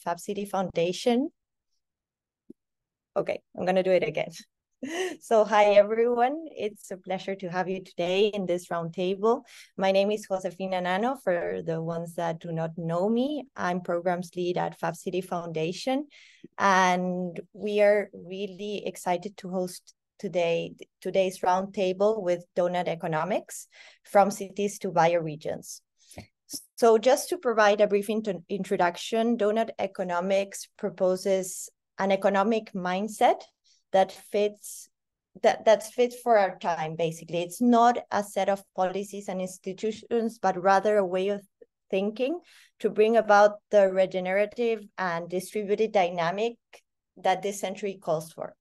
Fab City Foundation. Okay, I'm gonna do it again. So hi everyone, it's a pleasure to have you today in this roundtable. My name is Josefina Nano, for the ones that do not know me. I'm programs lead at Fab City Foundation, and we are really excited to host today's roundtable with Doughnut Economics, from cities to bioregions. So just to provide a brief introduction, Doughnut Economics proposes an economic mindset that's fit for our time, basically. It's not a set of policies and institutions, but rather a way of thinking to bring about the regenerative and distributed dynamic that this century calls for.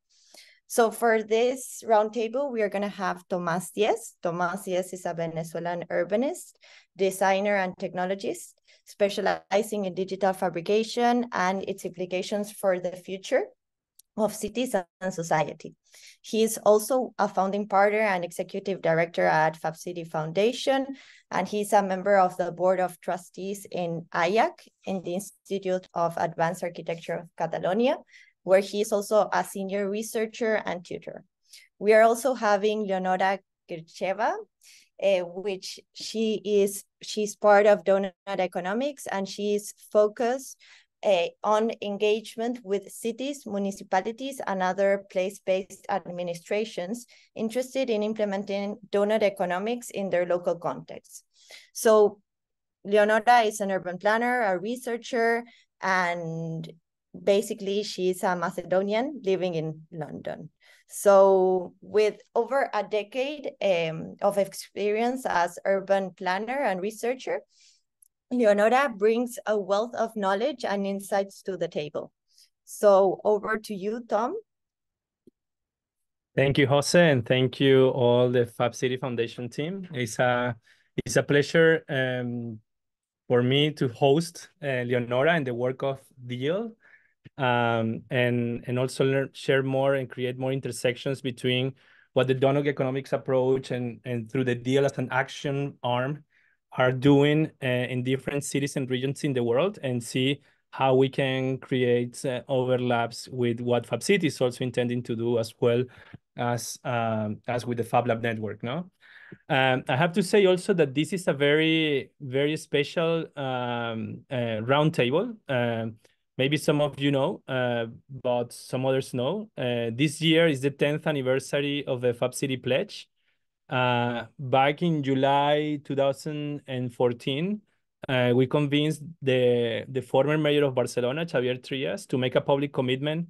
So for this roundtable, we are going to have Tomas Diez. Tomas Diez is a Venezuelan urbanist, designer, and technologist, specializing in digital fabrication and its implications for the future of cities and society. He is also a founding partner and executive director at Fab City Foundation, and he's a member of the board of trustees in AIAC, in the Institute of Advanced Architecture of Catalonia, where he is also a senior researcher and tutor. We are also having Leonora Grcheva, which she's part of Doughnut Economics, and she's focused on engagement with cities, municipalities, and other place-based administrations interested in implementing Doughnut Economics in their local context. So Leonora is an urban planner, a researcher, and basically she's a Macedonian living in London. So with over a decade of experience as urban planner and researcher, Leonora brings a wealth of knowledge and insights to the table. So over to you, Tom. Thank you, Jose, and thank you all the Fab City Foundation team. It's a pleasure for me to host Leonora and the work of Diez, and also share more and create more intersections between what the Doughnut Economics approach and through the Diez as an action arm are doing in different cities and regions in the world, and see how we can create overlaps with what Fab City is also intending to do, as well as with the Fab Lab network. No, I have to say also that this is a very, very special roundtable. Maybe some of you know, but some others know. This year is the 10th anniversary of the Fab City Pledge. Back in July 2014, we convinced the former mayor of Barcelona, Xavier Trias, to make a public commitment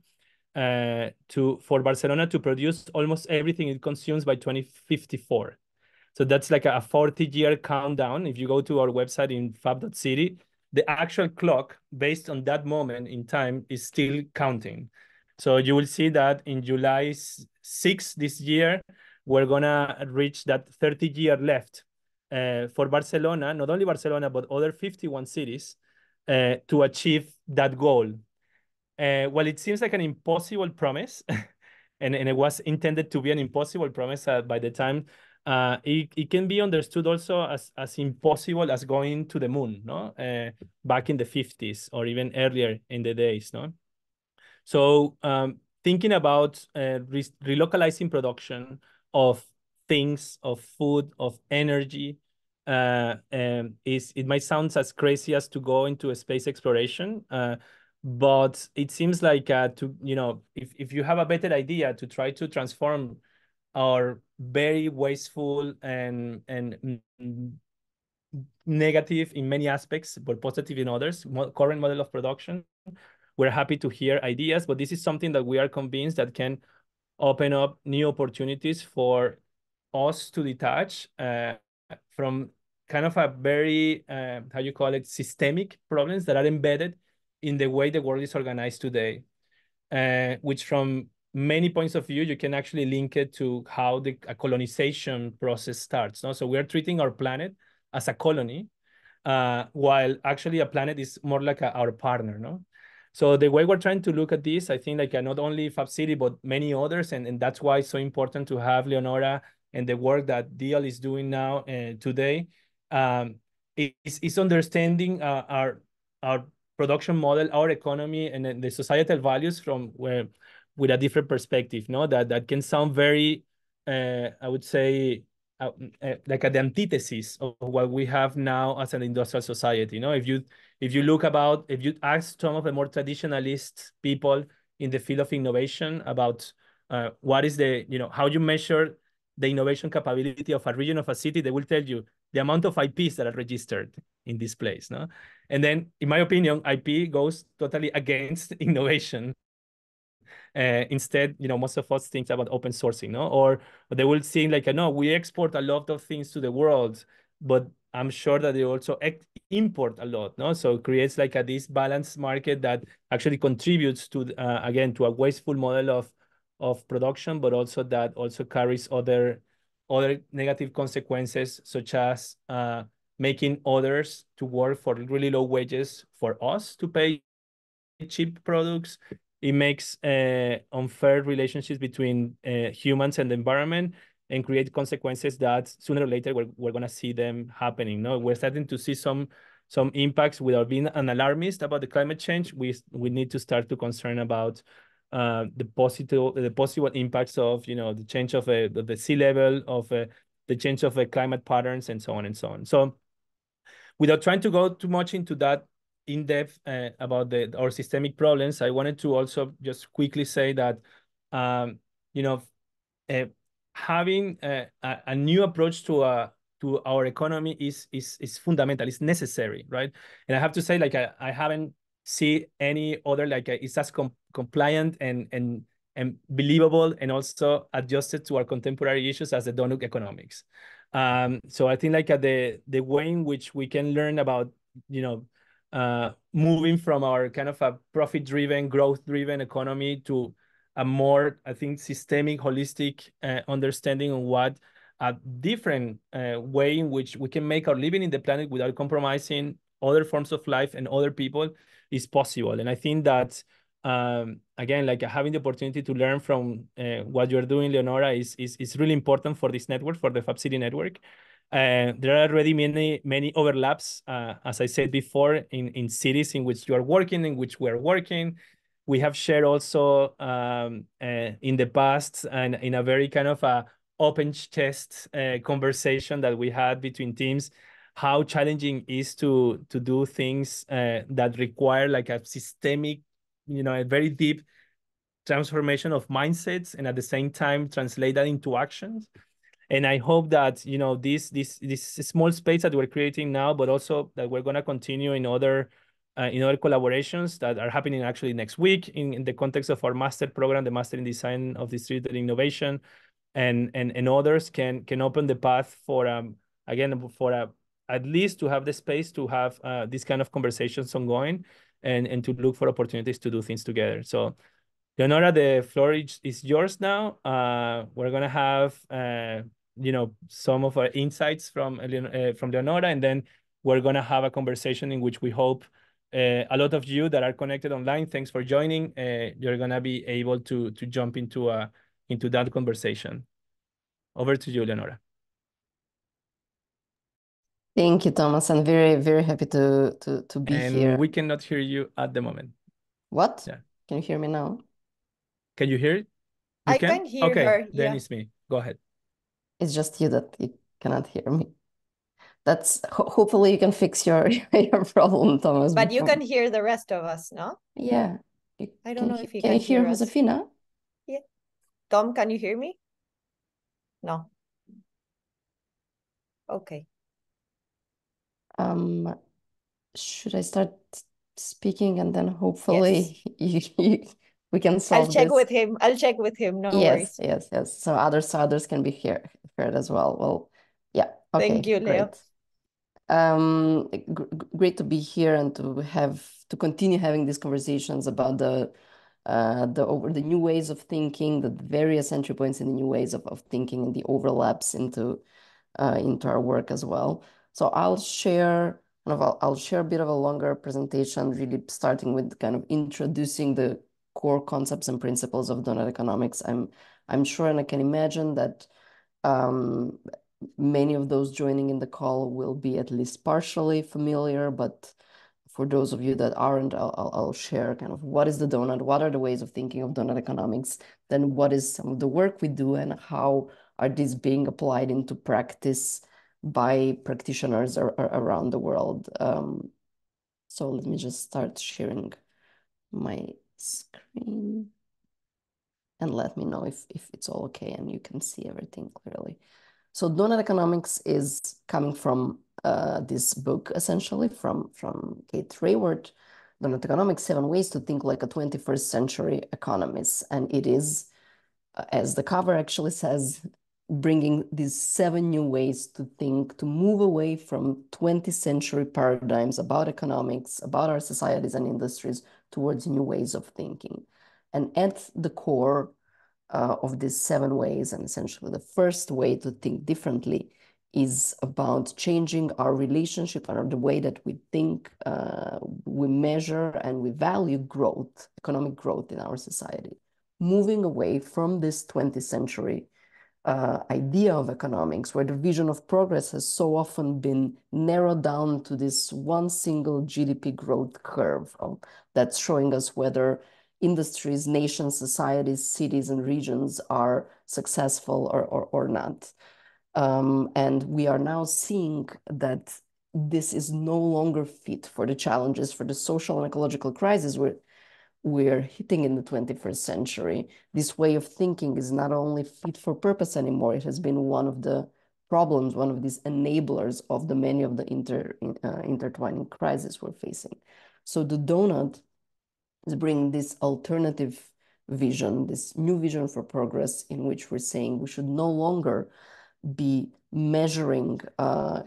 for Barcelona to produce almost everything it consumes by 2054. So that's like a 40-year countdown. If you go to our website in fab.city, the actual clock based on that moment in time is still counting. So you will see that in July 6 this year, we're gonna reach that 30-year left for Barcelona, not only Barcelona, but other 51 cities to achieve that goal. Well, it seems like an impossible promise, and it was intended to be an impossible promise by the time. It can be understood also as impossible as going to the moon, no? Back in the 50s or even earlier in the days, no? So thinking about relocalizing production of things, of food, of energy, it might sound as crazy as to go into a space exploration, but it seems like if you have a better idea to try to transform our very wasteful and negative in many aspects, but positive in others, current model of production, we're happy to hear ideas, but this is something that we are convinced that can open up new opportunities for us to detach from kind of a very, systemic problems that are embedded in the way the world is organized today, which from many points of view, you can actually link it to how a colonization process starts. No? So we're treating our planet as a colony, while actually a planet is more like our partner. No? So the way we're trying to look at this, I think not only Fab City, but many others, and that's why it's so important to have Leonora and the work that Diez is doing now today, is understanding our production model, our economy, and then the societal values from where with a different perspective, no? That can sound very, I would say, like the antithesis of what we have now as an industrial society. If you ask some of the more traditionalist people in the field of innovation about what is how you measure the innovation capability of a region, of a city, they will tell you the amount of IPs that are registered in this place, no? And then, in my opinion, IP goes totally against innovation. Instead, most of us think about open sourcing, no? Or they will think like, no, we export a lot of things to the world, but I'm sure that they also import a lot, no? So it creates like this balanced market that actually contributes to, again, to a wasteful model of production, but also that also carries other negative consequences, such as making others to work for really low wages for us to pay cheap products. It makes unfair relationships between humans and the environment, and create consequences that sooner or later we're going to see them happening. No, we're starting to see some impacts. Without being an alarmist about the climate change, we need to start to concern about the possible impacts of the change of the sea level, of the change of climate patterns, and so on and so on. So, without trying to go too much into that in depth about our systemic problems, I wanted to also just quickly say that you know uh, having a new approach to our economy is fundamental. It's necessary, right? And I have to say, like, I haven't seen any other like it's as compliant and believable and also adjusted to our contemporary issues as the Doughnut Economics. So I think like the way in which we can learn about moving from our kind of a profit-driven, growth-driven economy to a more, I think, systemic, holistic understanding on what a different way in which we can make our living in the planet without compromising other forms of life and other people is possible. And I think that again, like having the opportunity to learn from what you're doing, Leonora, is really important for this network, for the Fab City network. There are already many overlaps, as I said before, in cities in which you are working, in which we are working. We have shared also in the past, and in a very kind of a open chest conversation that we had between teams, how challenging is to do things that require like a systemic, a very deep transformation of mindsets, and at the same time translate that into actions. And I hope that this small space that we're creating now, but also that we're going to continue in other collaborations that are happening actually next week in the context of our master program, the Master in Design of Distributed Innovation, and others can open the path for again for at least to have the space to have these kind of conversations ongoing, and to look for opportunities to do things together. So, Leonora, the floor is yours now. We're gonna have some of our insights from Leonora, and then we're gonna have a conversation in which we hope a lot of you that are connected online, thanks for joining. You're gonna be able to jump into that conversation. Over to you, Leonora. Thank you, Thomas. I'm very, very happy to be here. And we cannot hear you at the moment. What? Yeah. Can you hear me now? Can you hear it? I can hear her. Then Yeah. it's me. Go ahead. It's just you that you cannot hear me. That's hopefully you can fix your problem, Thomas. But you can hear the rest of us, no? Yeah. I don't know if you can you hear us. Josefina? Yeah. Tom, can you hear me? No. Okay. Should I start speaking and then hopefully we can solve I'll check this? with him. I'll check with him. No worries. Yes. So others can be heard as well. Well, yeah. Okay. Thank you, Leo. Great. Great to be here and to continue having these conversations about the new ways of thinking, the various entry points in the new ways of thinking, and the overlaps into our work as well. So I'll share a bit of a longer presentation, really starting with kind of introducing the core concepts and principles of Doughnut Economics. I'm sure, and I can imagine that many of those joining in the call will be at least partially familiar, but for those of you that aren't, I'll share kind of what is the donut, what are the ways of thinking of donut economics, then what is some of the work we do, and how are these being applied into practice by practitioners around the world. So let me just start sharing my screen and let me know if it's all okay and you can see everything clearly. So Doughnut Economics is coming from this book, essentially, from Kate Raworth, Doughnut Economics, 7 Ways to Think Like a 21st Century Economist. And it is, as the cover actually says, bringing these 7 new ways to think, to move away from 20th century paradigms about economics, about our societies and industries, towards new ways of thinking. And at the core of these 7 ways, and essentially the first way to think differently, is about changing our relationship and the way that we think, we measure, and we value growth, economic growth in our society. Moving away from this 20th century idea of economics, where the vision of progress has so often been narrowed down to this one single GDP growth curve that's showing us whether industries, nations, societies, cities, and regions are successful or not. And we are now seeing that this is no longer fit for the challenges, for the social and ecological crisis we're hitting in the 21st century. This way of thinking is not only fit for purpose anymore, it has been one of the problems, one of these enablers of the many of the intertwining crises we're facing. So the donut is bringing this alternative vision, this new vision for progress, in which we're saying we should no longer be measuring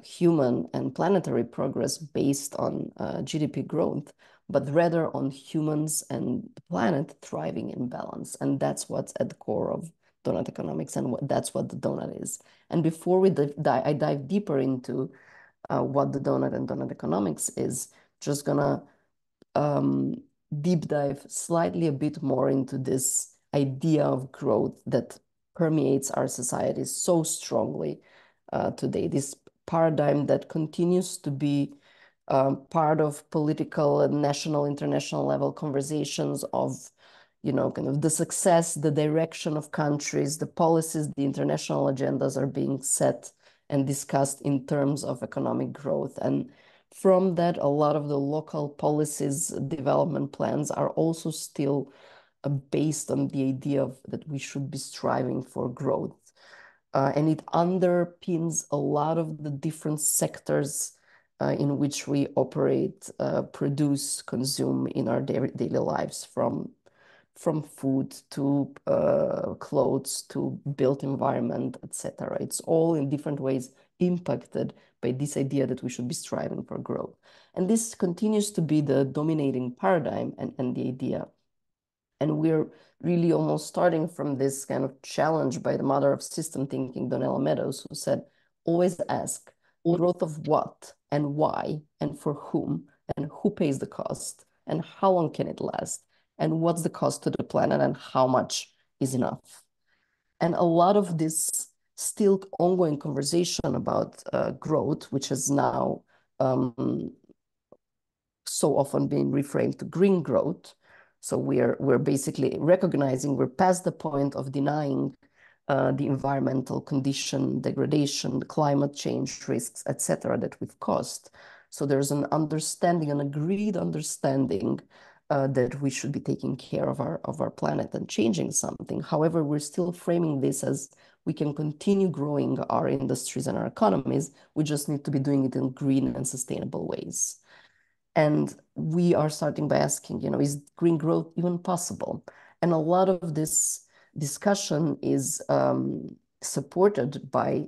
human and planetary progress based on GDP growth, but rather on humans and the planet thriving in balance. And that's what's at the core of Doughnut Economics, and that's what the donut is. And before we I dive deeper into what the donut and Doughnut Economics is, just gonna deep dive slightly a bit more into this idea of growth that permeates our society so strongly today. This paradigm that continues to be part of political and national, international level conversations of, kind of the success, the direction of countries, the policies, the international agendas are being set and discussed in terms of economic growth. And from that, a lot of the local policies, development plans are also still based on the idea of that we should be striving for growth. And it underpins a lot of the different sectors in which we operate, produce, consume in our daily lives, from food to clothes to built environment, etc. It's all in different ways impacted by this idea that we should be striving for growth. And this continues to be the dominating paradigm and the idea. And we're really almost starting from this kind of challenge by the mother of system thinking, Donella Meadows, who said, always ask growth of what and why and for whom and who pays the cost and how long can it last and what's the cost to the planet and how much is enough. And a lot of this still ongoing conversation about growth, which has now so often been reframed to green growth. So we're basically recognizing we're past the point of denying the environmental condition, degradation, the climate change risks, etc., that we've caused. So there's an understanding, an agreed understanding that we should be taking care of our planet and changing something. However, we're still framing this as we can continue growing our industries and our economies. We just need to be doing it in green and sustainable ways. And we are starting by asking, is green growth even possible? And a lot of this discussion is supported by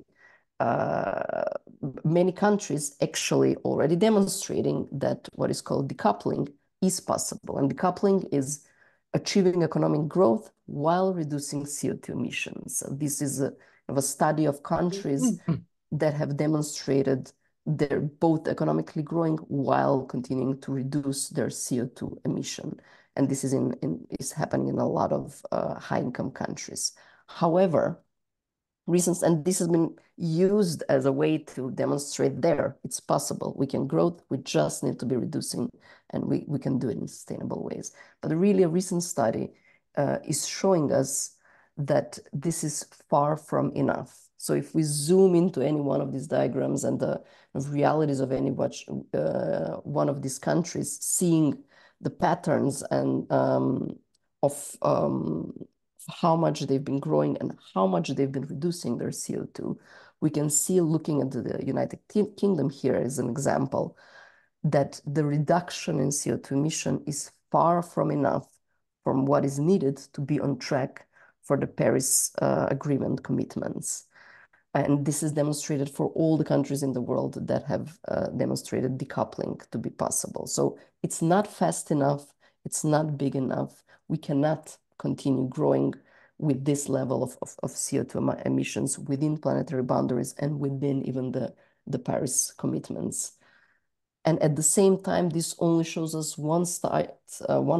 many countries actually already demonstrating that what is called decoupling is possible. And decoupling is achieving economic growth while reducing CO2 emissions. So this is a study of countries that have demonstrated they're both economically growing while continuing to reduce their CO2 emission. And this is happening in a lot of high-income countries. However, reasons, and this has been used as a way to demonstrate there it's possible. We can grow, we just need to be reducing, and we can do it in sustainable ways. But really, a recent study is showing us that this is far from enough. So if we zoom into any one of these diagrams and the realities of any one of these countries, seeing the patterns and of how much they've been growing and how much they've been reducing their CO2, we can see, looking at the United Kingdom here as an example, that the reduction in CO2 emission is far from enough from what is needed to be on track for the Paris Agreement commitments. And this is demonstrated for all the countries in the world that have demonstrated decoupling to be possible. So it's not fast enough, it's not big enough. We cannot continue growing with this level of CO2 emissions within planetary boundaries and within even the Paris commitments. And at the same time, this only shows us one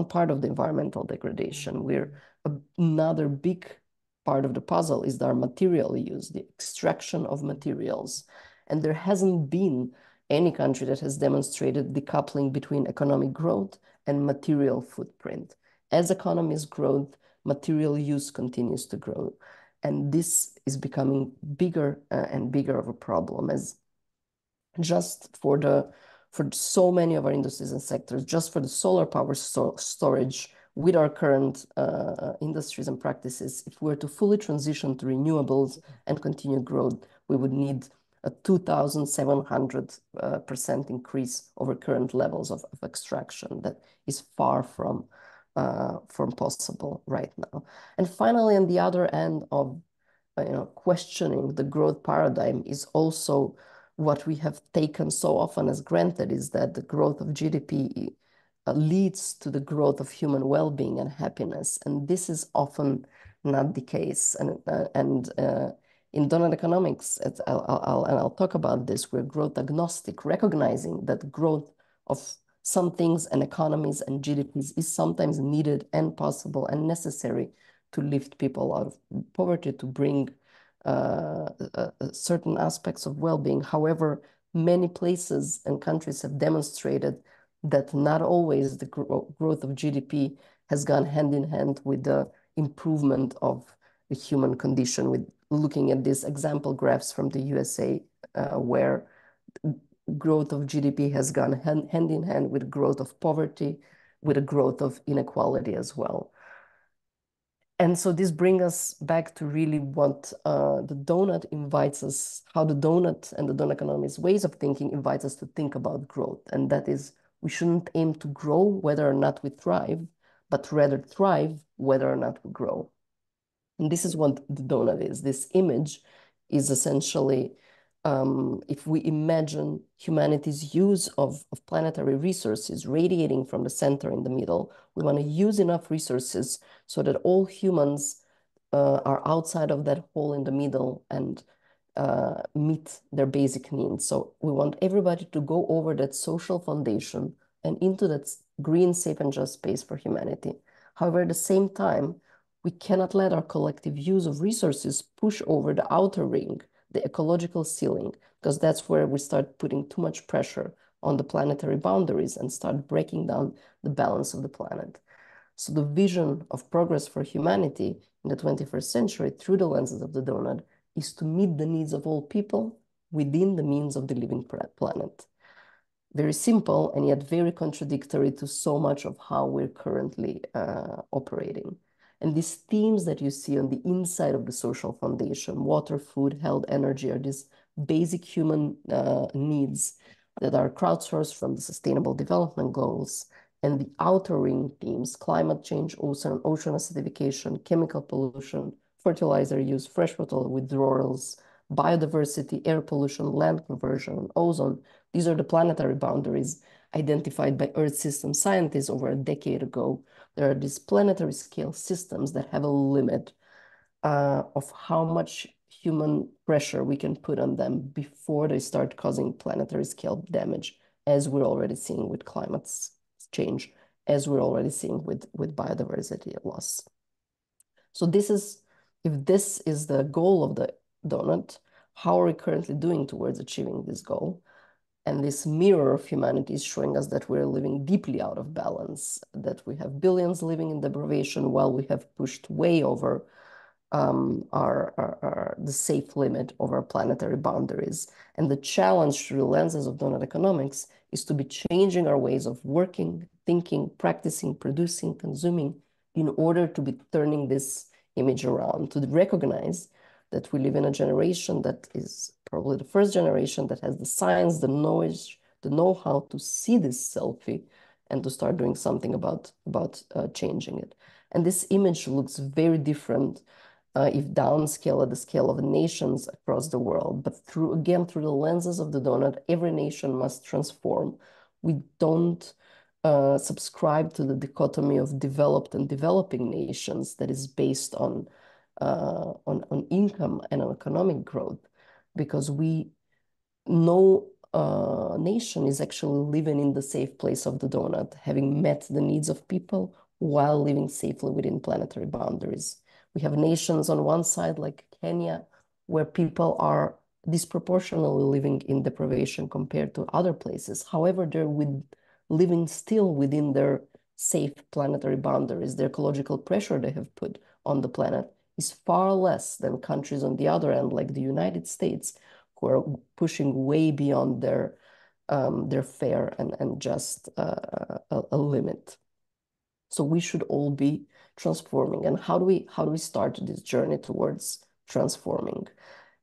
part of the environmental degradation, where another big part of the puzzle is our material use, the extraction of materials. And there hasn't been any country that has demonstrated decoupling between economic growth and material footprint. As economies grow, material use continues to grow. And this is becoming bigger and bigger of a problem, as just for so many of our industries and sectors, just for the solar power storage with our current industries and practices, if we were to fully transition to renewables and continue growth, we would need a 2,700% increase over current levels of extraction. That is far from possible right now. And finally, on the other end of questioning the growth paradigm is also what we have taken so often as granted, is that the growth of GDP leads to the growth of human well-being and happiness. And this is often not the case. And in Doughnut Economics, I'll talk about this, we're growth agnostic, recognizing that growth of some things and economies and GDPs is sometimes needed and possible and necessary to lift people out of poverty, to bring certain aspects of well-being. However, many places and countries have demonstrated that not always the growth of GDP has gone hand in hand with the improvement of the human condition. With looking at these example graphs from the USA, where growth of GDP has gone hand in hand with growth of poverty, with a growth of inequality as well. And so this brings us back to really what the Doughnut invites us, how the Doughnut and the Doughnut economics ways of thinking invites us to think about growth. And that is, we shouldn't aim to grow whether or not we thrive, but rather thrive whether or not we grow. And this is what the Doughnut is. This image is essentially, if we imagine humanity's use of planetary resources radiating from the center in the middle, we want to use enough resources so that all humans are outside of that hole in the middle and meet their basic needs. So we want everybody to go over that social foundation and into that green, safe, and just space for humanity. However, at the same time, we cannot let our collective use of resources push over the outer ring, the ecological ceiling, because that's where we start putting too much pressure on the planetary boundaries and start breaking down the balance of the planet. So the vision of progress for humanity in the 21st century through the lenses of the Doughnut is to meet the needs of all people within the means of the living planet. Very simple and yet very contradictory to so much of how we're currently operating. And these themes that you see on the inside of the social foundation, water, food, health, energy, are these basic human needs that are crowdsourced from the Sustainable Development Goals. And the outer ring themes, climate change, ocean acidification, chemical pollution, fertilizer use, freshwater withdrawals, biodiversity, air pollution, land conversion, ozone. These are the planetary boundaries identified by Earth system scientists over a decade ago. There are these planetary scale systems that have a limit of how much human pressure we can put on them before they start causing planetary scale damage, as we're already seeing with climate change, as we're already seeing with biodiversity loss. So if this is the goal of the donut. How are we currently doing towards achieving this goal? And this mirror of humanity is showing us that we're living deeply out of balance, that we have billions living in deprivation while we have pushed way over the safe limit of our planetary boundaries. And the challenge through the lenses of donut economics is to be changing our ways of working, thinking, practicing, producing, consuming, in order to be turning this image around, to recognize that we live in a generation that is probably the first generation that has the science, the knowledge, the know-how to see this selfie and to start doing something about changing it. And this image looks very different if downscale at the scale of nations across the world. But through the lenses of the donut, every nation must transform. We don't subscribe to the dichotomy of developed and developing nations that is based on income and on economic growth, because no nation is actually living in the safe place of the donut, having met the needs of people while living safely within planetary boundaries. We have nations on one side, like Kenya, where people are disproportionately living in deprivation compared to other places. However, they're living still within their safe planetary boundaries. The ecological pressure they have put on the planet is far less than countries on the other end, like the United States, who are pushing way beyond their fair and just a limit. So we should all be transforming. And how do we start this journey towards transforming?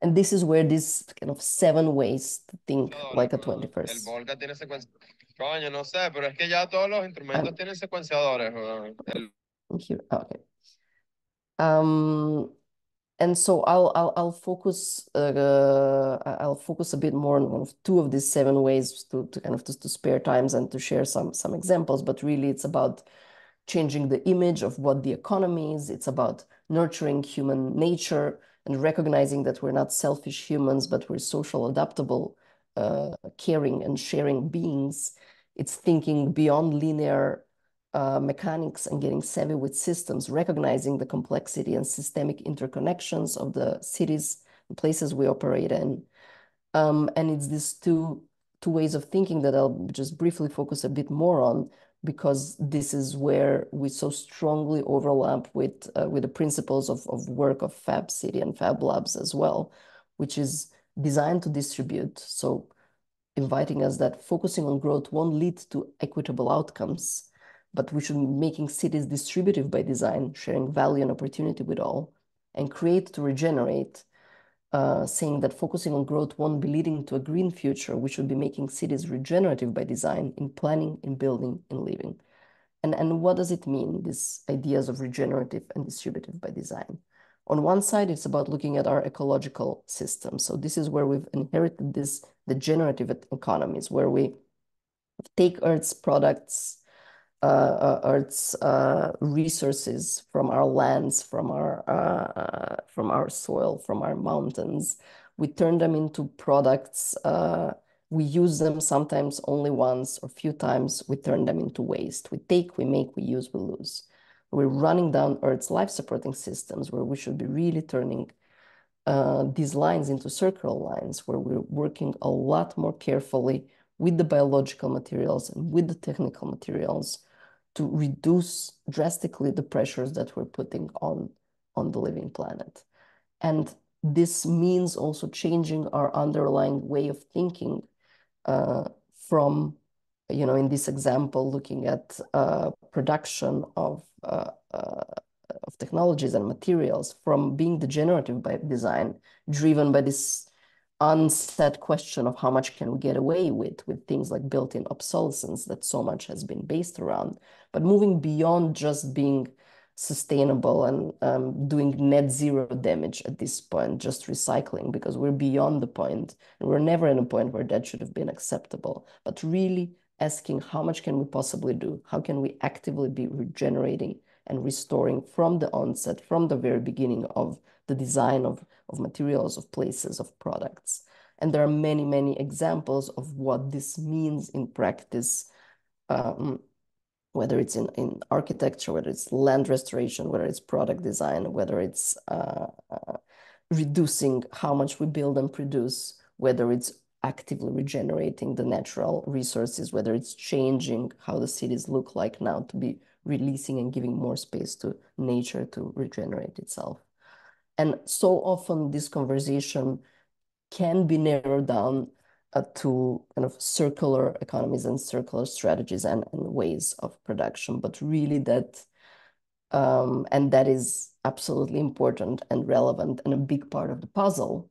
And this is where this kind of 7 ways to think like a 21st. El Volga tiene coño, no sé, pero es que ya todos los instrumentos tienen secuenciadores. Here, okay. And so I'll focus a bit more on one of 2 of these 7 ways to spare times and to share some examples. But really, it's about changing the image of what the economy is. It's about nurturing human nature and recognizing that we're not selfish humans, but we're social, adaptable, caring and sharing beings. It's thinking beyond linear mechanics and getting savvy with systems, recognizing the complexity and systemic interconnections of the cities and places we operate in. And it's these two ways of thinking that I'll just briefly focus a bit more on, because this is where we so strongly overlap with the principles of work of Fab City and Fab Labs as well, which is designed to distribute. So inviting us that focusing on growth won't lead to equitable outcomes, but we should be making cities distributive by design, sharing value and opportunity with all, and create to regenerate, saying that focusing on growth won't be leading to a green future. We should be making cities regenerative by design, in planning, in building, in living. And what does it mean, these ideas of regenerative and distributive by design? On one side, it's about looking at our ecological system. So this is where we've inherited the generative economies, where we take Earth's products, Earth's resources from our lands, from our soil, from our mountains. We turn them into products. We use them sometimes only once or few times. We turn them into waste. We take, we make, we use, we lose. We're running down Earth's life-supporting systems, where we should be really turning these lines into circular lines, where we're working a lot more carefully with the biological materials and with the technical materials to reduce drastically the pressures that we're putting on the living planet. And this means also changing our underlying way of thinking from, in this example, looking at production of technologies and materials, from being degenerative by design, driven by this unsaid question of how much can we get away with things like built-in obsolescence that so much has been based around, but moving beyond just being sustainable and doing net zero damage at this point, just recycling, because we're beyond the point, and we're never in a point where that should have been acceptable, but really asking how much can we possibly do? How can we actively be regenerating and restoring from the onset, from the very beginning of the design of materials, of places, of products? And there are many, many examples of what this means in practice, whether it's in architecture, whether it's land restoration, whether it's product design, whether it's reducing how much we build and produce, whether it's actively regenerating the natural resources, whether it's changing how the cities look like now to be releasing and giving more space to nature to regenerate itself. And so often this conversation can be narrowed down to kind of circular economies and circular strategies and ways of production, but really that, and that is absolutely important and relevant and a big part of the puzzle,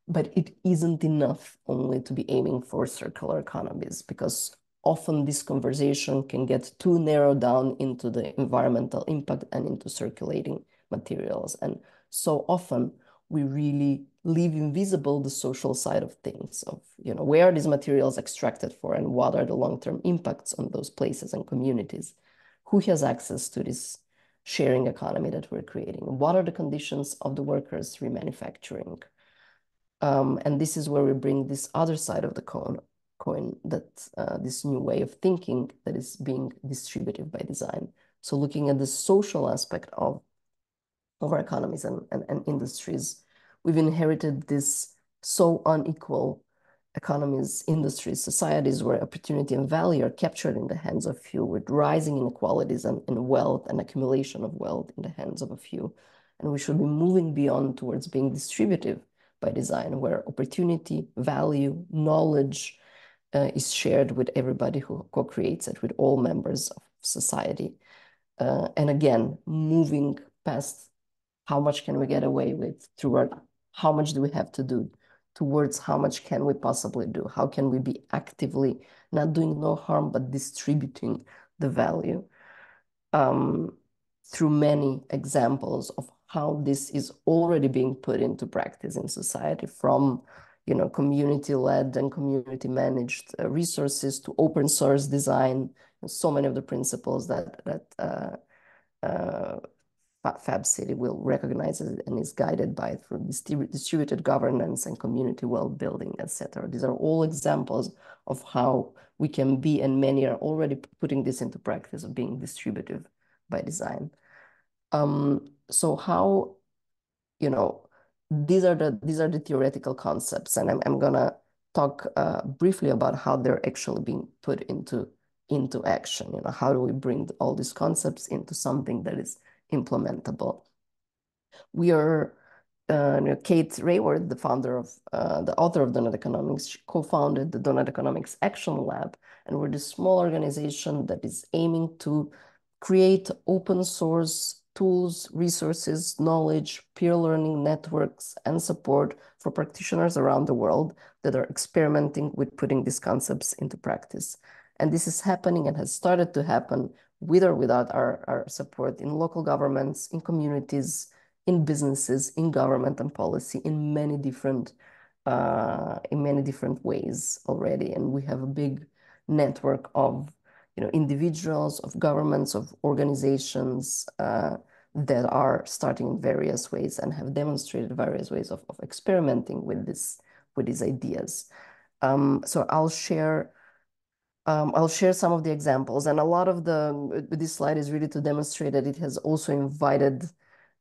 but it isn't enough only to be aiming for circular economies, because often this conversation can get too narrowed down into the environmental impact and into circulating materials. And so often we really leave invisible the social side of things, of, you know, where are these materials extracted for and what are the long-term impacts on those places and communities? Who has access to this sharing economy that we're creating? What are the conditions of the workers remanufacturing? And this is where we bring this other side of the coin that this new way of thinking that is being distributive by design. So looking at the social aspect of our economies and industries, we've inherited this so unequal economies, industries, societies where opportunity and value are captured in the hands of few, with rising inequalities and wealth and accumulation of wealth in the hands of a few. And we should be moving beyond towards being distributive by design, where opportunity, value, knowledge is shared with everybody who co-creates it, with all members of society. And again, moving past how much can we get away with toward how much do we have to do towards how much can we possibly do? How can we be actively not doing no harm, but distributing the value through many examples of how this is already being put into practice in society, from, you know, community-led and community-managed resources to open source design. And so many of the principles that Fab City will recognize it and is guided by through distributed governance and community well-building, etc. These are all examples of how we can be, and many are already putting this into practice of being distributive by design. So how, you know, these are the theoretical concepts, and I'm gonna talk briefly about how they're actually being put into action. You know, how do we bring all these concepts into something that is implementable? We are, Kate Rayward, the author of Doughnut Economics, she co-founded the Doughnut Economics Action Lab, and we're this small organization that is aiming to create open source tools, resources, knowledge, peer learning networks, and support for practitioners around the world that are experimenting with putting these concepts into practice. And this is happening and has started to happen with or without our support in local governments, in communities, in businesses, in government and policy, in many different ways already. And we have a big network of, you know, individuals, of governments, of organizations that are starting in various ways and have demonstrated various ways of experimenting with these ideas. So I'll share some of the examples, and a lot of this slide is really to demonstrate that it has also invited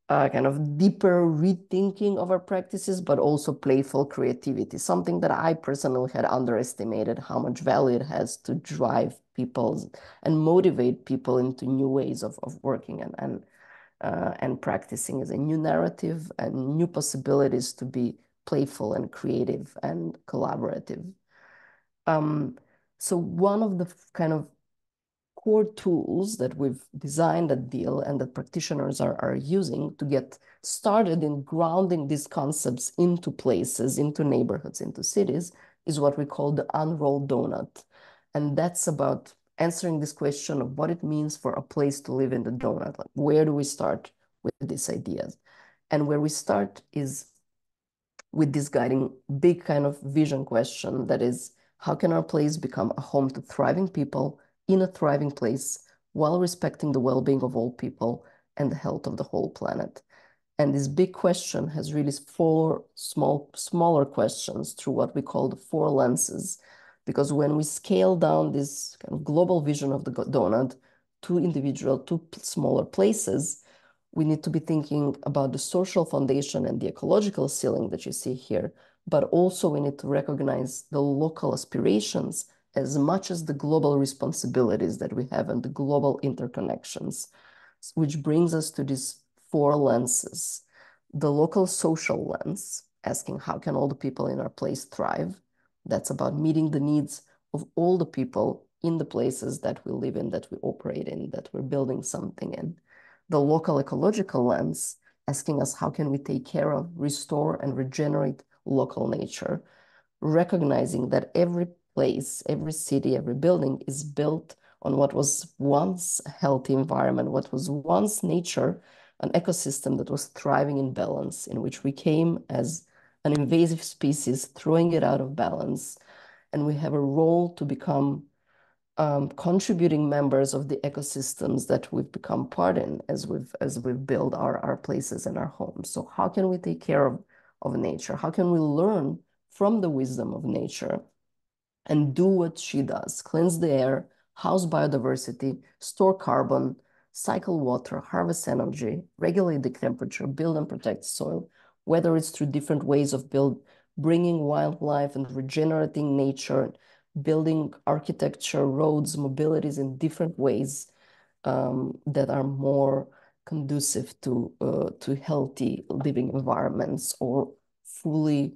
kind of deeper rethinking of our practices, but also playful creativity, something that I personally had underestimated how much value it has to drive people and motivate people into new ways of working and practicing, as a new narrative and new possibilities to be playful and creative and collaborative. So one of the kind of core tools that we've designed at Deal and that practitioners are using to get started in grounding these concepts into places, into neighborhoods, into cities, is what we call the unrolled donut. And that's about answering this question of what it means for a place to live in the donut. Like, where do we start with these ideas? And where we start is with this guiding big kind of vision question that is, how can our place become a home to thriving people in a thriving place while respecting the well-being of all people and the health of the whole planet? And this big question has really four smaller questions through what we call the four lenses. Because when we scale down this kind of global vision of the donut to individual, to smaller places, we need to be thinking about the social foundation and the ecological ceiling that you see here, but also we need to recognize the local aspirations as much as the global responsibilities that we have and the global interconnections, which brings us to these four lenses. The local social lens, asking how can all the people in our place thrive? That's about meeting the needs of all the people in the places that we live in, that we operate in, that we're building something in. The local ecological lens, asking us how can we take care of, restore, and regenerate local nature, recognizing that every place, every city, every building is built on what was once a healthy environment, what was once nature, an ecosystem that was thriving in balance, in which we came as an invasive species, throwing it out of balance. And we have a role to become contributing members of the ecosystems that we've become part in as we've built our places and our homes. So how can we take care of nature? How can we learn from the wisdom of nature and do what she does? Cleanse the air, house biodiversity, store carbon, cycle water, harvest energy, regulate the temperature, build and protect soil, whether it's through different ways of bringing wildlife and regenerating nature, building architecture, roads, mobilities in different ways that are more conducive to healthy living environments, or fully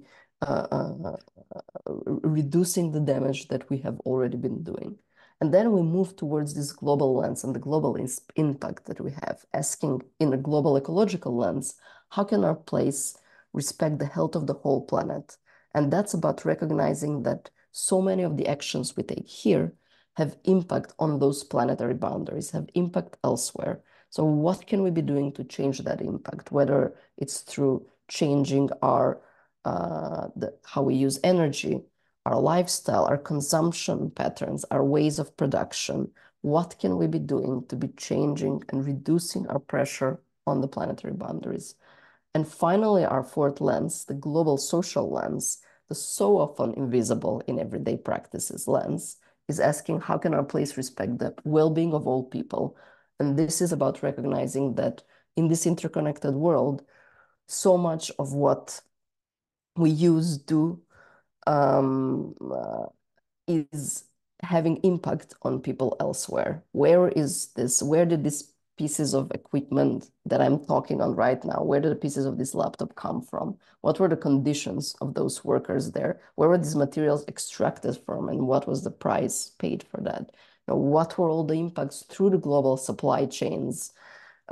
reducing the damage that we have already been doing. And then we move towards this global lens and the global impact that we have, asking in a global ecological lens, how can our place respect the health of the whole planet? And that's about recognizing that so many of the actions we take here have impact on those planetary boundaries, have impact elsewhere. So what can we be doing to change that impact, whether it's through changing our how we use energy, our lifestyle, our consumption patterns, our ways of production? What can we be doing to be changing and reducing our pressure on the planetary boundaries? And finally, our fourth lens, the global social lens, the so often invisible in everyday practices lens, is asking how can our place respect the well-being of all people? And this is about recognizing that in this interconnected world, so much of what we use, do, is having impact on people elsewhere. Where did these pieces of equipment that I'm talking on right now, where did the pieces of this laptop come from? What were the conditions of those workers there? Where were these materials extracted from, and what was the price paid for that? What were all the impacts through the global supply chains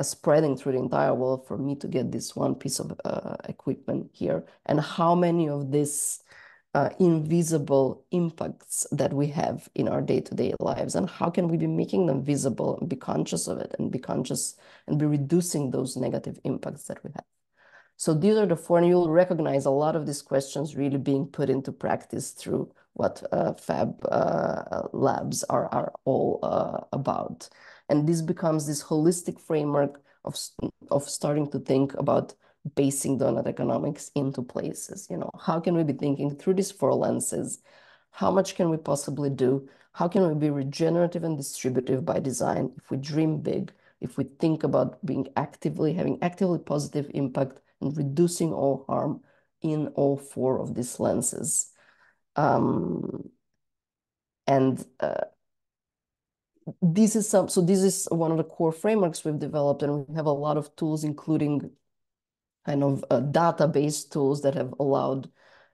spreading through the entire world for me to get this one piece of equipment here? And how many of these invisible impacts that we have in our day-to-day lives, and how can we be making them visible and be conscious of it, and be conscious and be reducing those negative impacts that we have? So these are the four, and you'll recognize a lot of these questions really being put into practice through what Fab Labs are all about. And this becomes this holistic framework of starting to think about basing Doughnut economics into places. How can we be thinking through these four lenses? How much can we possibly do? How can we be regenerative and distributive by design if we dream big, if we think about having actively positive impact and reducing all harm in all four of these lenses? This is one of the core frameworks we've developed, and we have a lot of tools, including kind of database tools that have allowed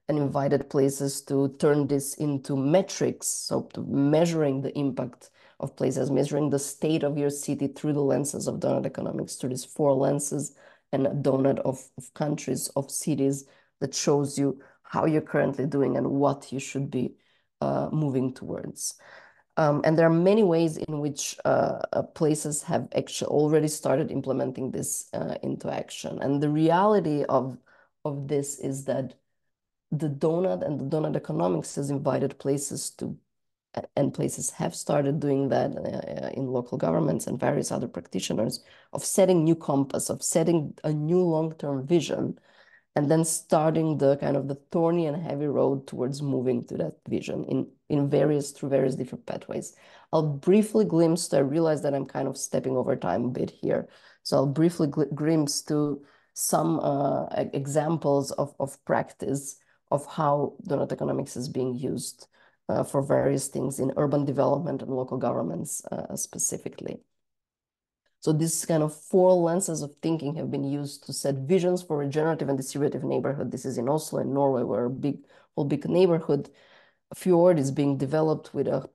and invited places to turn this into metrics. So to measuring the impact of places, measuring the state of your city through the lenses of Doughnut economics, through these four lenses, and a donut of countries, of cities, that shows you how you're currently doing and what you should be moving towards. And there are many ways in which places have actually already started implementing this into action. And the reality of this is that the Doughnut and the Doughnut economics has invited places to, and places have started doing that in local governments and various other practitioners, of setting new compass, of setting a new long-term vision, and then starting the kind of the thorny and heavy road towards moving to that vision through various different pathways. I'll briefly glimpse, I realize that I'm kind of stepping over time a bit here. So I'll briefly glimpse to some examples of practice of how donut economics is being used for various things in urban development and local governments specifically. So these kind of 4 lenses of thinking have been used to set visions for regenerative and distributive neighborhood. This is in Oslo in Norway, where a whole big neighborhood fjord is being developed with a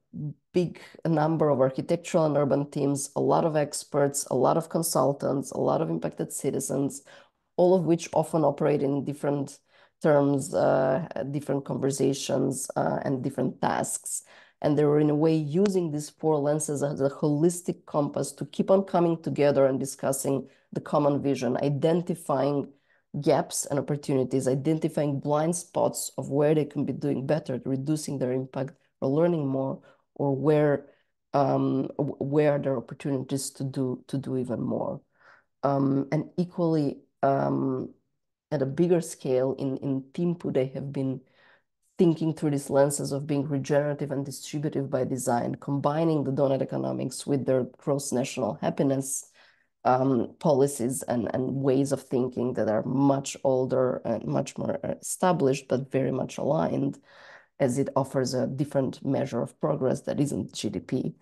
big number of architectural and urban teams, a lot of experts, a lot of consultants, a lot of impacted citizens, all of which often operate in different terms, different conversations, and different tasks. And they were in a way using these 4 lenses as a holistic compass to keep on coming together and discussing the common vision, identifying gaps and opportunities, identifying blind spots of where they can be doing better, reducing their impact or learning more, or where there are opportunities to do even more. And equally, at a bigger scale, in Timpu, they have been thinking through these lenses of being regenerative and distributive by design, combining the donut economics with their gross national happiness policies and ways of thinking that are much older and much more established, but very much aligned, as it offers a different measure of progress that isn't GDP.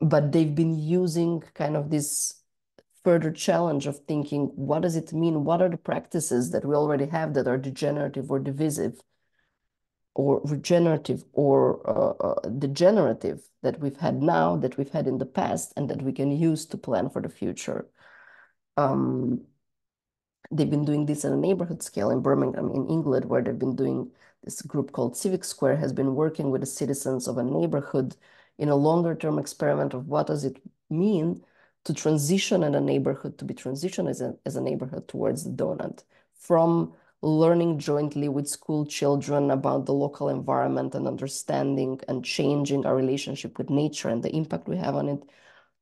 But they've been using kind of this further challenge of thinking, what does it mean? What are the practices that we already have that are degenerative or divisive, or regenerative or degenerative, that we've had now, that we've had in the past, and that we can use to plan for the future? They've been doing this at a neighborhood scale in Birmingham, in England, where they've been doing this group called Civic Square, has been working with the citizens of a neighborhood in a longer term experiment of what does it mean to transition in a neighborhood, to be transitioned as a neighborhood towards the donut, from learning jointly with school children about the local environment and understanding and changing our relationship with nature and the impact we have on it,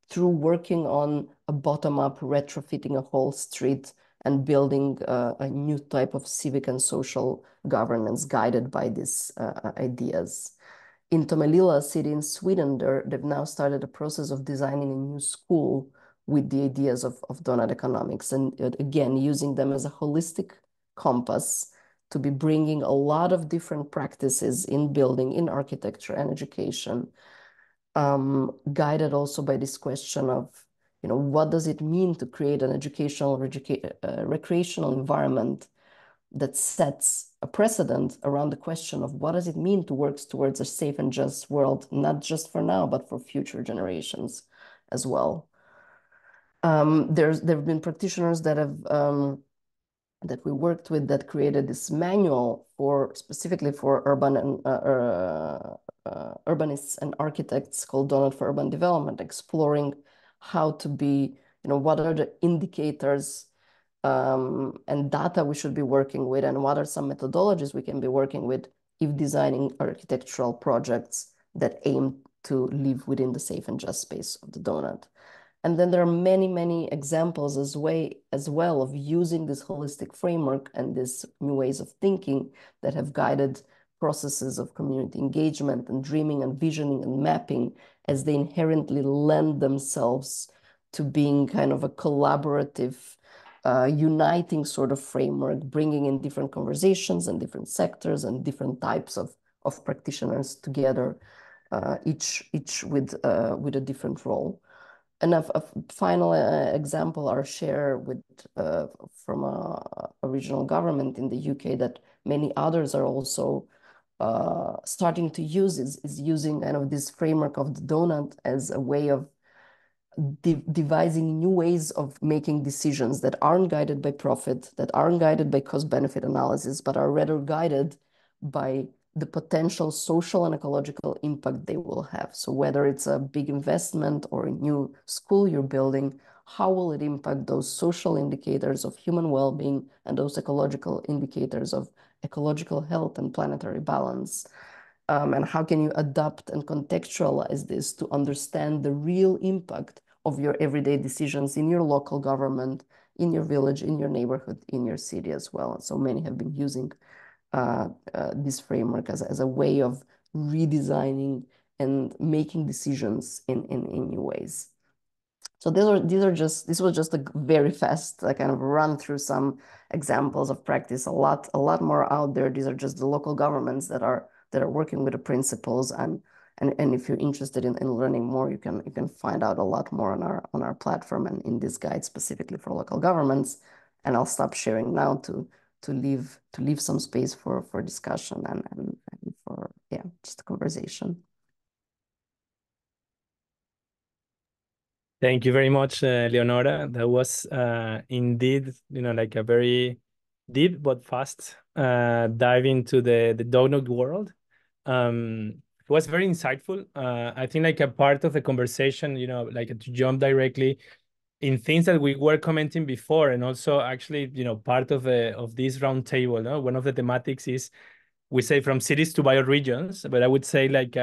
through working on a bottom-up retrofitting a whole street and building a new type of civic and social governance guided by these ideas. In Tomelilla, a city in Sweden, they've now started a process of designing a new school with the ideas of donut economics, and again, using them as a holistic compass to be bringing a lot of different practices in building, in architecture and education, guided also by this question of, what does it mean to create an educational, recreational environment that sets a precedent around the question of what does it mean to work towards a safe and just world, not just for now, but for future generations as well. There have been practitioners that have that we worked with that created this manual specifically for urban and urbanists and architects called Doughnut for Urban Development, exploring how to be, what are the indicators and data we should be working with, and what are some methodologies we can be working with if designing architectural projects that aim to live within the safe and just space of the donut. And then there are many, many examples as well of using this holistic framework and these new ways of thinking that have guided processes of community engagement and dreaming and visioning and mapping, as they inherently lend themselves to being kind of a collaborative, uniting sort of framework, bringing in different conversations and different sectors and different types of practitioners together, each with a different role. And a final example I'll share from a regional government in the UK that many others are also starting to use is using kind of this framework of the donut as a way of devising new ways of making decisions that aren't guided by profit, that aren't guided by cost-benefit analysis, but are rather guided by the potential social and ecological impact they will have. So whether it's a big investment or a new school you're building, how will it impact those social indicators of human well-being and those ecological indicators of ecological health and planetary balance? And how can you adapt and contextualize this to understand the real impact of your everyday decisions in your local government, in your village, in your neighborhood, in your city as well? And so many have been using this framework as a way of redesigning and making decisions in new ways. So this was just a very fast kind of run through some examples of practice. A lot more out there. These are just the local governments that are working with the principles, and if you're interested in learning more, you can find out a lot more on our platform and in this guide specifically for local governments. And I'll stop sharing now to leave some space for discussion and for just a conversation. Thank you very much, Leonora. That was indeed, like a very deep but fast dive into the Doughnut world. It was very insightful. I think like a part of the conversation, like to jump directly in things that we were commenting before, and also actually, part of this roundtable. No? One of the thematics is, we say, from cities to bioregions, but I would say like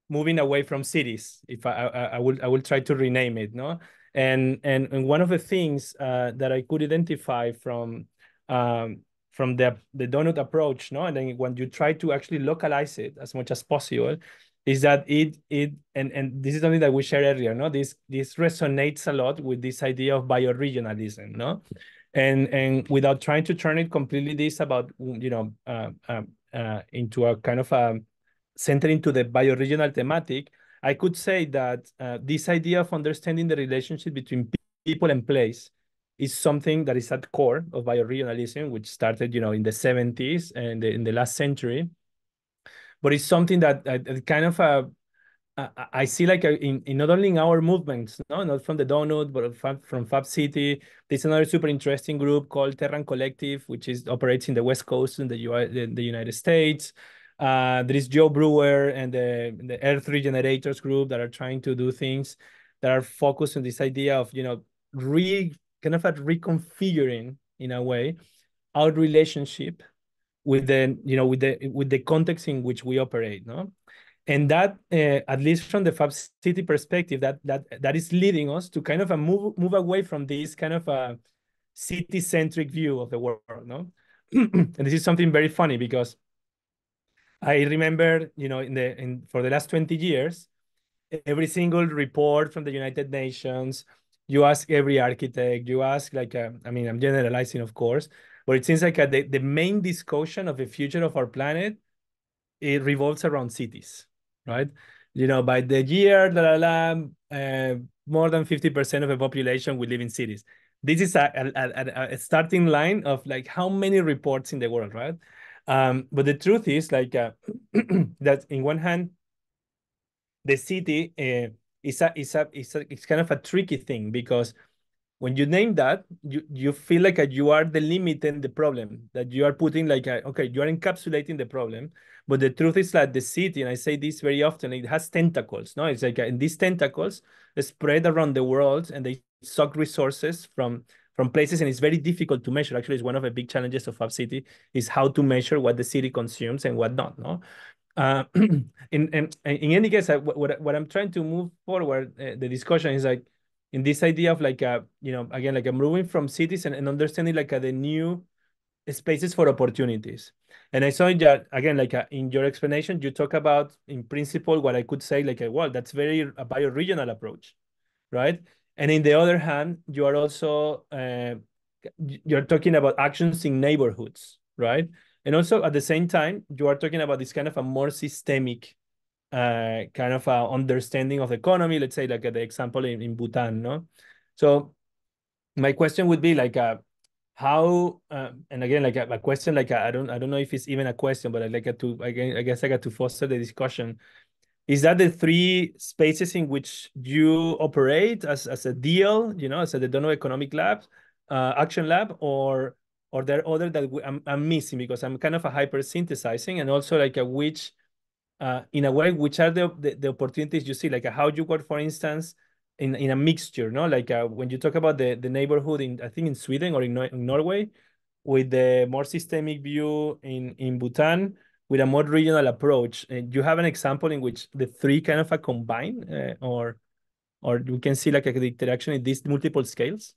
moving away from cities. If I will try to rename it, no. And one of the things that I could identify from the Doughnut approach, no, and then when you try to actually localize it as much as possible, is that and this is something that we shared earlier, no. This resonates a lot with this idea of bioregionalism, no, and without trying to turn it completely about into a kind of a center into the bioregional thematic, I could say that this idea of understanding the relationship between people and place is something that is at core of bioregionalism, which started, in the 70s and in the last century. But it's something that kind of I see like in not only in our movements, no, not from the Doughnut, but from Fab City. There's another super interesting group called Terran Collective, which operates in the West Coast in the United States. There is Joe Brewer and the Earth Regenerators group that are trying to do things that are focused on this idea of kind of reconfiguring in a way our relationship with the context in which we operate, no. And that, at least from the Fab City perspective, that is leading us to kind of a move away from this kind of a city-centric view of the world, no? And this is something very funny because I remember, for the last 20 years, every single report from the United Nations, you ask every architect, you ask I mean, I'm generalizing, of course, but it seems like the main discussion of the future of our planet, it revolves around cities, right? By the year, more than 50% of the population will live in cities. This is a starting line of like how many reports in the world, right? But the truth is that in one hand, the city it's kind of a tricky thing, because when you name that, you feel like you are delimiting the problem, that you are putting okay, you are encapsulating the problem. But the truth is that the city, and I say this very often, it has tentacles, no? It's like and these tentacles spread around the world, and they suck resources from places, and it's very difficult to measure. Actually, it's one of the big challenges of Fab City is how to measure what the city consumes and what not, no? In any case, what I'm trying to move forward, the discussion is like, in this idea of again, like I'm moving from cities and understanding the new spaces for opportunities. And I saw that again, in your explanation, you talk about, in principle, what I could say well, that's very a bioregional approach, right? And in the other hand, you are also you're talking about actions in neighborhoods, right? And also at the same time, you are talking about this kind of a more systemic kind of understanding of the economy, let's say the example in Bhutan, no? So my question would be how and again a question I don't know if it's even a question, but I guess I got to foster the discussion. Is that the three spaces in which you operate as a deal, as the Doughnut Economic Lab, Action Lab, or there are other that I'm missing, because I'm kind of a hyper synthesizing, and also which in a way, which are the opportunities you see, how you work, for instance, in a mixture, no? When you talk about the neighborhood I think in Sweden or in Norway, with the more systemic view in Bhutan, with a more regional approach. You have an example in which the three kind of combine, or you can see the interaction in these multiple scales?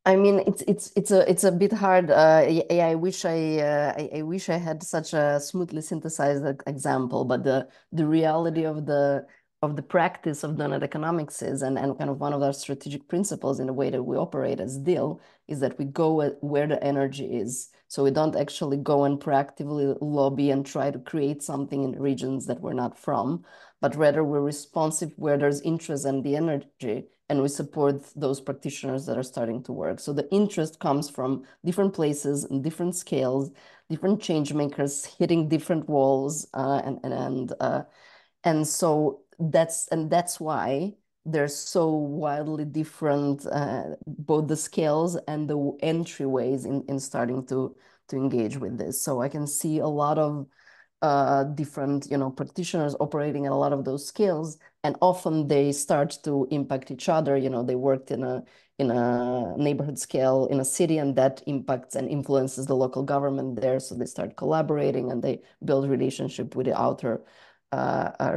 I mean, it's a bit hard. I wish I had such a smoothly synthesized example, but the reality of the the practice of Doughnut Economics is, and kind of one of our strategic principles in the way that we operate as DIL, is that we go where the energy is. So we don't actually go and proactively lobby and try to create something in regions that we're not from, but rather we're responsive where there's interest and the energy, and we support those practitioners that are starting to work. So the interest comes from different places and different scales, different change makers hitting different walls, and so that's why they're so wildly different, both the scales and the entryways in starting to engage with this. So I can see a lot of different, practitioners operating at a lot of those scales, and often they start to impact each other. They worked in a neighborhood scale in a city, and that impacts and influences the local government there. So they start collaborating and they build relationship with the outer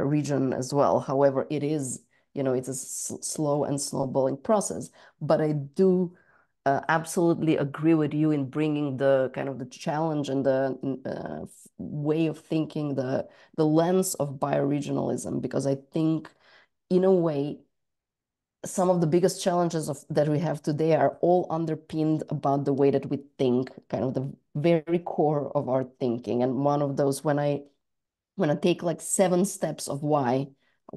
region as well. However, it's a slow and snowballing process. But I do absolutely agree with you in bringing the kind of the challenge and the way of thinking, the lens of bioregionalism, because I think in a way, some of the biggest challenges that we have today are all underpinned about the way that we think, kind of the very core of our thinking. And one of those, when I take like 7 steps of why,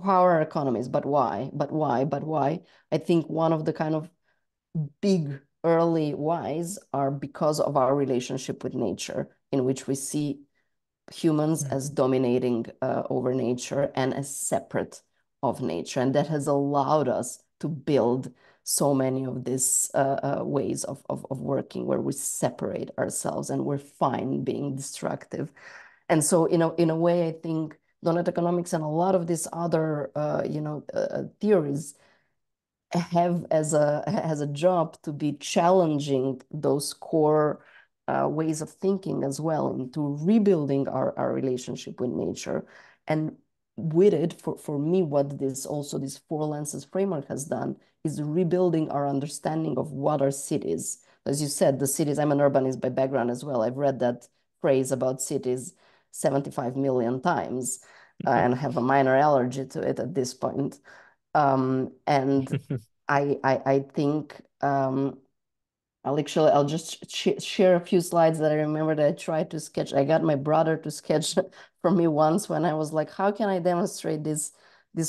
how are our economies, but why, I think one of the kind of big early whys are because of our relationship with nature, in which we see humans as dominating over nature and as separate of nature. And that has allowed us to build so many of these ways of working, where we separate ourselves and we're fine being destructive. And so in a way, I think Doughnut Economics and a lot of these other theories have as a job to be challenging those core ways of thinking as well, into rebuilding our relationship with nature. And with it, for me, what this 4 lenses framework has done is rebuilding our understanding of what are cities. As you said, the cities, I'm an urbanist by background as well. I've read that phrase about cities 75 million times and have a minor allergy to it at this point. And I think I'll just share a few slides that I remember that I tried to sketch. I got my brother to sketch for me once when I was like, how can I demonstrate this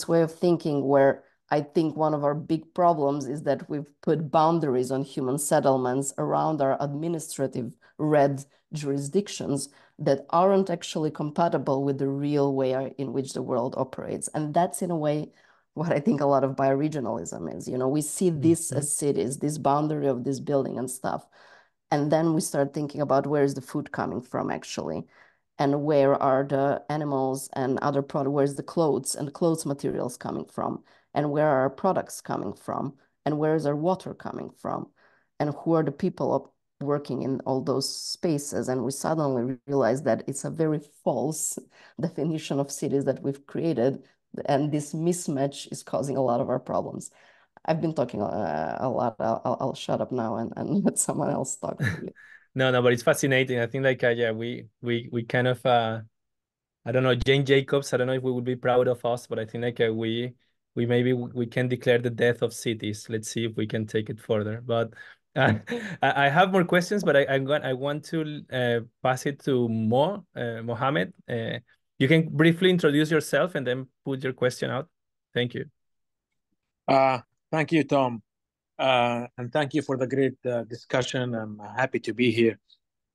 way of thinking, where I think one of our big problems is that we've put boundaries on human settlements around our administrative red jurisdictions that aren't actually compatible with the real way in which the world operates. And that's in a way what I think a lot of bioregionalism is. We see this as cities, this boundary of this building and stuff. And then we start thinking about where is the food coming from actually, and where are the animals and other products, where's the clothes and the clothes materials coming from, and where are our products coming from, and where is our water coming from, and who are the people working in all those spaces. And we suddenly realize that it's a very false definition of cities that we've created, and this mismatch is causing a lot of our problems. I've been talking a lot. I'll shut up now and let someone else talk. No, but it's fascinating. I think like yeah, we kind of I don't know, Jane Jacobs. I don't know if we would be proud of us, but I think like we maybe we can declare the death of cities. Let's see if we can take it further. But I have more questions, but I want to pass it to Mohammed. You can briefly introduce yourself and then put your question out. Thank you. Thank you, Tom. And thank you for the great discussion. I'm happy to be here.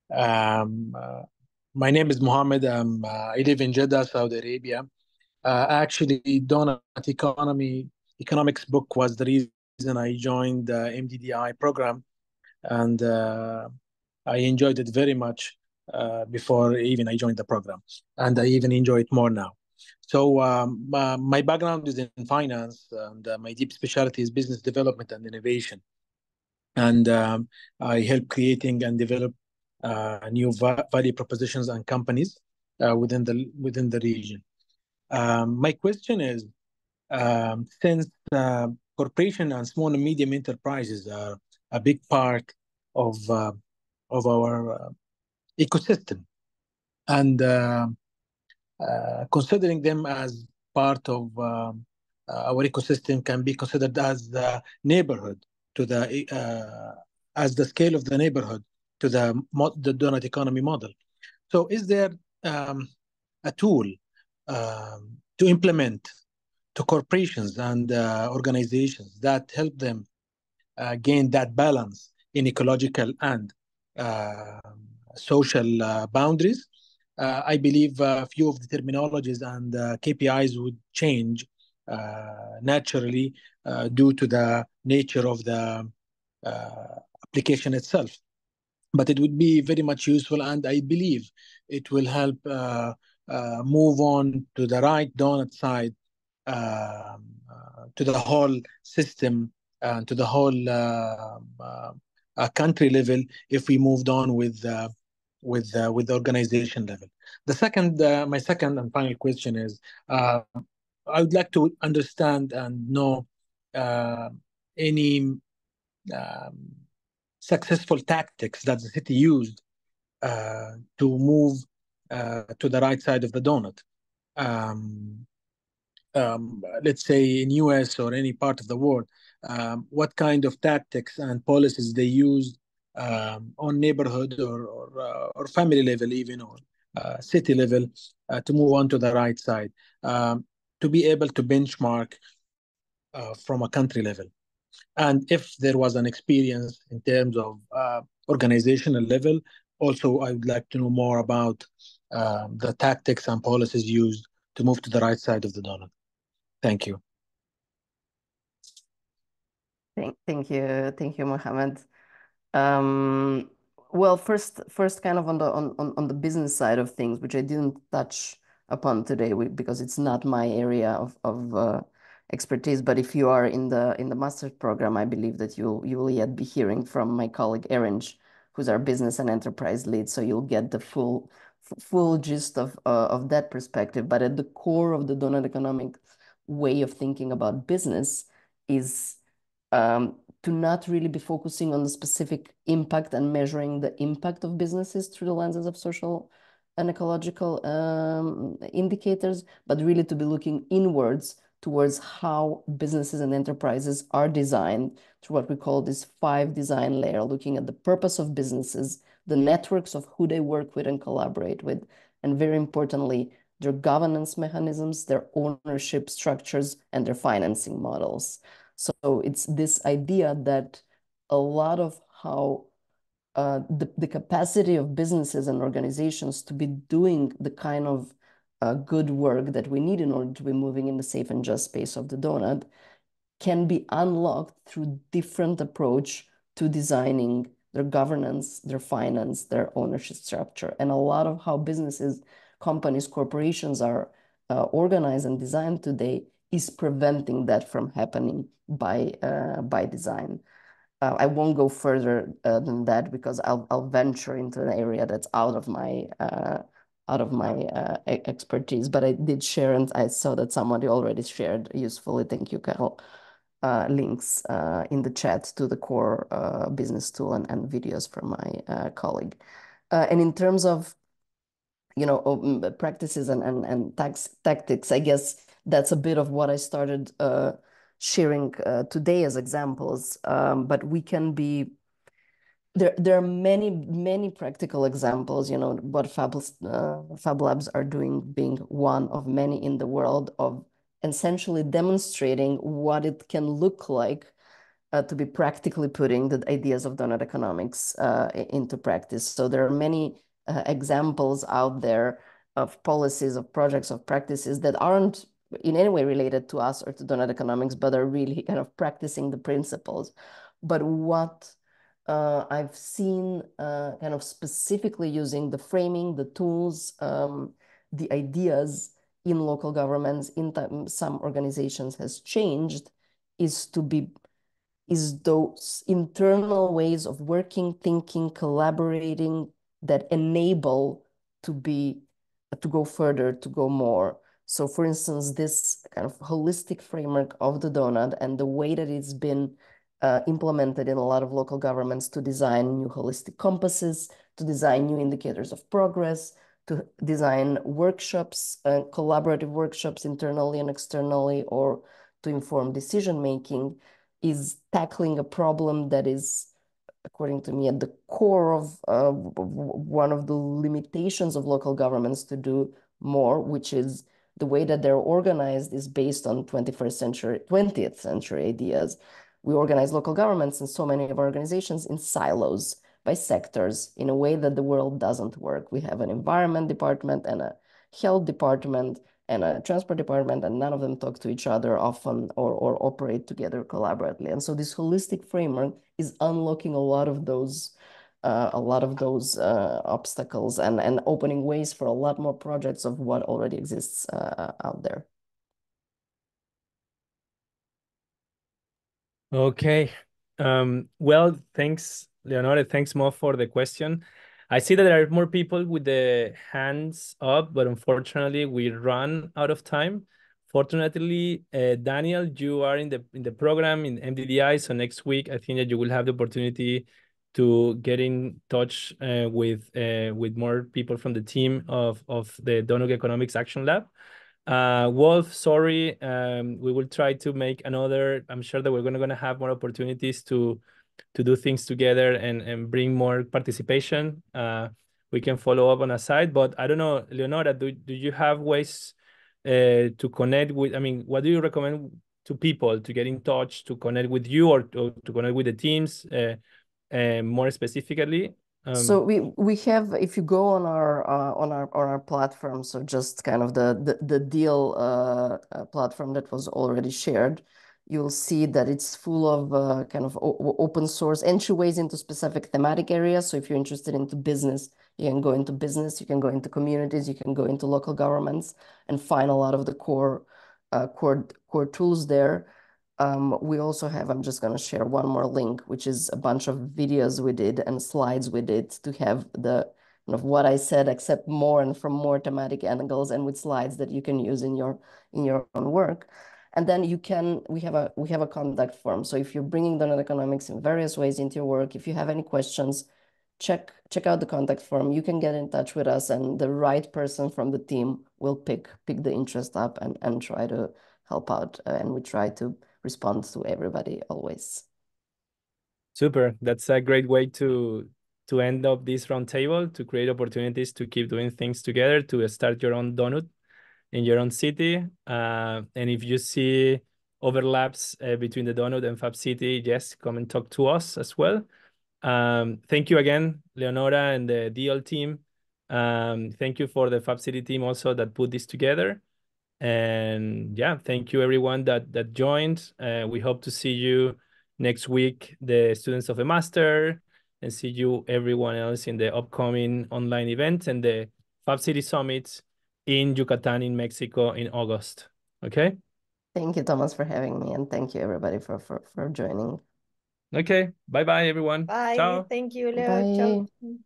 My name is Mohammed. I live in Jeddah, Saudi Arabia. Actually, Doughnut Economics book was the reason I joined the MDDI program, and I enjoyed it very much before even I joined the program, and I even enjoy it more now. So my background is in finance, and my deep specialty is business development and innovation. And I help creating and develop new value propositions and companies within the region. My question is, since corporation and small and medium enterprises are a big part of our ecosystem, and considering them as part of our ecosystem can be considered as the neighborhood to the as the scale of the neighborhood to the donut economy model. So is there a tool to implement to corporations and organizations that help them gain that balance in ecological and social boundaries? I believe a few of the terminologies and KPIs would change naturally due to the nature of the application itself. But it would be very much useful, and I believe it will help move on to the right donut side, to the whole system, to the whole country level if we moved on with the organization level. My second and final question is, I would like to understand and know any successful tactics that the city used to move to the right side of the donut. Let's say in US or any part of the world, what kind of tactics and policies they used on neighborhood or family level even, or city level, to move on to the right side, to be able to benchmark from a country level. And if there was an experience in terms of organizational level, also I would like to know more about the tactics and policies used to move to the right side of the donut. Thank you. Thank you, Mohammed. Well, first, kind of on the business side of things, which I didn't touch upon today because it's not my area of expertise. But if you are in the master's program, I believe that you will yet be hearing from my colleague Erinj, who's our business and enterprise lead. So you'll get the full gist of that perspective. But at the core of the donut economic way of thinking about business is to not really be focusing on the specific impact and measuring the impact of businesses through the lenses of social and ecological indicators, but really to be looking inwards towards how businesses and enterprises are designed through what we call this 5 design layer, looking at the purpose of businesses, the networks of who they work with and collaborate with, and very importantly, their governance mechanisms, their ownership structures, and their financing models. So it's this idea that a lot of how the capacity of businesses and organizations to be doing the kind of good work that we need in order to be moving in the safe and just space of the donut can be unlocked through different approach to designing their governance, their finance, their ownership structure. And a lot of how businesses, companies, corporations are organized and designed today is preventing that from happening by design. I won't go further than that because I'll venture into an area that's out of my expertise. But I did share, and I saw that somebody already shared usefully. Thank you, Carol. Links in the chat to the core business tool and videos from my colleague. And in terms of practices and tactics, I guess that's a bit of what I started sharing today as examples. But we can be there are many practical examples. What Fab Labs are doing, being one of many in the world, of essentially demonstrating what it can look like to be practically putting the ideas of donut economics into practice. So there are many examples out there of policies, of projects, of practices that aren't in any way related to us or to donut economics, but are really kind of practicing the principles. But what I've seen kind of specifically using the framing, the tools, the ideas in local governments, in some organizations has changed, is those internal ways of working, thinking, collaborating that enable to go further, to go more. So for instance, this kind of holistic framework of the donut and the way that it's been implemented in a lot of local governments to design new holistic compasses, to design new indicators of progress, to design workshops, collaborative workshops internally and externally, or to inform decision making is tackling a problem that is, according to me, at the core of one of the limitations of local governments to do more, which is the way that they're organized is based on 20th century ideas. We organize local governments and so many of our organizations in silos by sectors in a way that the world doesn't work. We have an environment department and a health department and a transport department, and none of them talk to each other often or operate together collaboratively. And so this holistic framework is unlocking a lot of those obstacles and opening ways for a lot more projects of what already exists out there. Okay. Well, thanks, Leonora. Thanks, Mo, for the question. I see that there are more people with the hands up, but unfortunately, we run out of time. Fortunately, Daniel, you are in the program in MDDI, so next week I think that you will have the opportunity to get in touch with more people from the team of the Doughnut Economics Action Lab. Wolf, sorry, we will try to make another. I'm sure that we're gonna have more opportunities to do things together and bring more participation. We can follow up on a side, but I don't know, Leonora, do you have ways to connect with? I mean, what do you recommend to people to get in touch, to connect with you, or to connect with the teams more specifically? So we have, if you go on our platform, so just kind of the deal platform that was already shared, you'll see that it's full of kind of open source entryways into specific thematic areas. So if you're interested into business, you can go into business, you can go into communities, you can go into local governments and find a lot of the core tools there. We also have, I'm just going to share one more link, which is a bunch of videos we did and slides we did to have the kind of what I said, except more and from more thematic angles and with slides that you can use in your own work. And then we have a contact form. So if you're bringing Doughnut Economics in various ways into your work, if you have any questions, check out the contact form. You can get in touch with us, and the right person from the team will pick the interest up and try to help out. And we try to respond to everybody always. Super. That's a great way to end up this roundtable, to create opportunities to keep doing things together, to start your own donut in your own city. And if you see overlaps between the donut and Fab City, yes, come and talk to us as well. Thank you again, Leonora and the DL team. Thank you for the Fab City team also that put this together. And yeah, thank you everyone that joined. We hope to see you next week, the students of the master, and see you everyone else in the upcoming online event and the Fab City Summit in Yucatan in Mexico in August. Okay. Thank you, Thomas, for having me, and thank you everybody for joining. Okay. Bye everyone. Bye. Ciao. Thank you, Leo. Bye. Ciao.